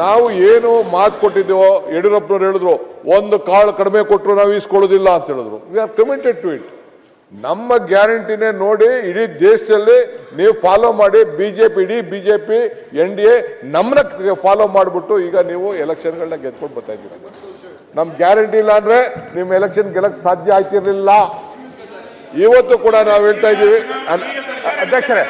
ನಾವು ಏನು ಮಾತು ಕೊಟ್ಟಿದ್ದೇವೋ ಯಡಿಯೂರಪ್ಪನವ್ರು ಹೇಳಿದ್ರು, ಒಂದು ಕಾಳು ಕಡಿಮೆ ಕೊಟ್ಟರು ನಾವು ಈಸ್ಕೊಳ್ಳೋದಿಲ್ಲ ಅಂತ ಹೇಳಿದ್ರು. We are committed to it. ನಮ್ಮ ಗ್ಯಾರಂಟಿನೇ ನೋಡಿ ಇಡೀ ದೇಶದಲ್ಲಿ ನೀವು ಫಾಲೋ ಮಾಡಿ. ಬಿಜೆಪಿ ಇಡೀ ಬಿಜೆಪಿ NDA ನಮ್ಮನ್ನ ಫಾಲೋ ಮಾಡಿಬಿಟ್ಟು ಈಗ ನೀವು ಎಲೆಕ್ಷನ್ಗಳನ್ನ ಗೆದ್ಕೊಂಡು ಬರ್ತಾ ಇದ್ದೀರ. ನಮ್ ಗ್ಯಾರಂಟಿ ಇಲ್ಲ ಅಂದ್ರೆ ನಿಮ್ ಎಲೆಕ್ಷನ್ ಗೆಲ್ಲಕ್ ಸಾಧ್ಯ ಆಯ್ತಿರ್ಲಿಲ್ಲ. ಇವತ್ತು ಕೂಡ ನಾವು ಹೇಳ್ತಾ ಇದ್ದೀವಿ ಅಧ್ಯಕ್ಷರೇ,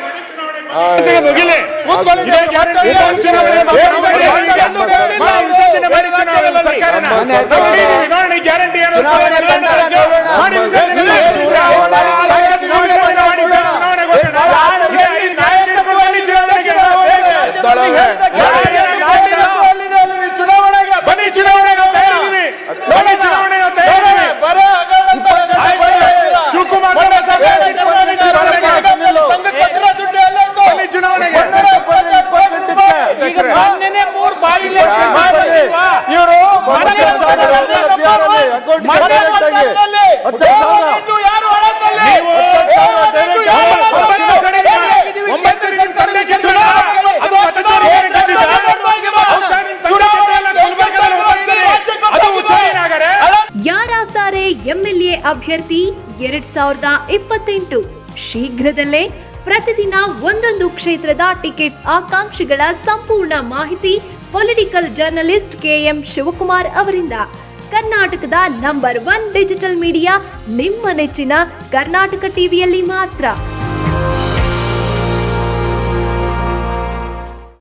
ಯಾರಾಗ್ತಾರೆ MLA ಅಭ್ಯರ್ಥಿ 2028? ಶೀಘ್ರದಲ್ಲೇ ಪ್ರತಿದಿನ ಒಂದೊಂದು ಕ್ಷೇತ್ರದ ಟಿಕೆಟ್ ಆಕಾಂಕ್ಷಿಗಳ ಸಂಪೂರ್ಣ ಮಾಹಿತಿ ಪೊಲಿಟಿಕಲ್ ಜರ್ನಲಿಸ್ಟ್ KM ಶಿವಕುಮಾರ್ ಅವರಿಂದ. ಕರ್ನಾಟಕದ ನಂಬರ್ 1 ಡಿಜಿಟಲ್ ಮೀಡಿಯಾ ನಿಮ್ಮ ನೆಚ್ಚಿನ ಕರ್ನಾಟಕ ಟಿವಿಯಲ್ಲಿ ಮಾತ್ರ.